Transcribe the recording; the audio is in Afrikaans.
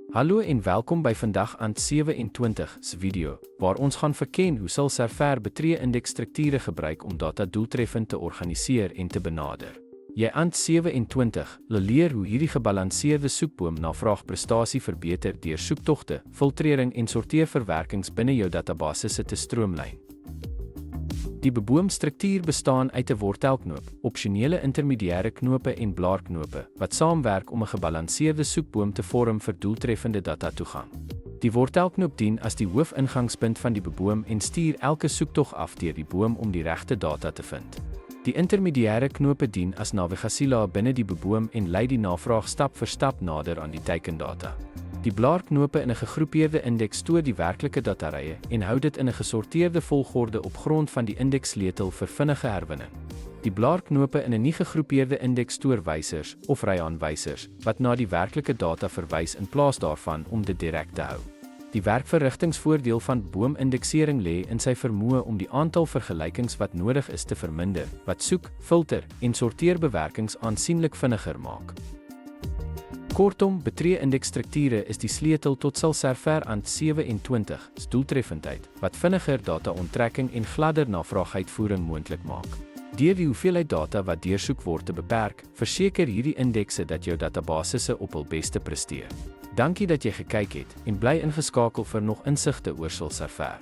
Hallo en welkom by vandag aan 27 se video, waar ons gaan verken hoe sal Server betree-indeksstrukture gebruik om data doeltreffend te organiseer en te benader. Jy aan 27 leer hoe hierdie gebalanseerde soekboom navraagprestasie verbeter deur soektogte, filtrering en sorteerverwerkings binne jou databasisse te stroomlyn. Die beboomstruktuur bestaan uit 'n wortelknoop, opsionele intermediêre knope en blaarknope, wat saamwerk om 'n gebalanseerde soekboom te vorm vir doeltreffende datatoegang. Die wortelknoop dien as die hoofingangspunt van die beboom en stuur elke soektog af deur die boom om die regte data te vind. Die intermediêre knope dien as navigasielaag binne die beboom en lei die navraag stap vir stap nader aan die teikendata. Die blaarknope in 'n gegroepeerde indeks stoor die werklike datarye en hou dit in 'n gesorteerde volgorde op grond van die indekssleutel vir vinnige herwinning. Die blaarknope in 'n nie gegroepeerde indeks stoor wysers of ryaanwysers wat na die werklike data verwys in plaas daarvan om dit direk te hou. Die werkverrigtingsvoordeel van boomindeksering lê in sy vermoë om die aantal vergelykings wat nodig is te verminder, wat soek, filter en sorteerbewerkings aansienlik vinniger maak. Kortom, betree-indeksstrukture is die sleutel tot Server aan 27 se doeltreffendheid, wat vinniger data-onttrekking en gladder navraag-uitvoering moontlik maak. Deur die hoeveelheid data wat deursoek word te beperk, verseker hierdie indekse dat jou databasisse op hul beste presteer. Dankie dat jy gekyk het en bly ingeskakel vir nog insigte oor Server.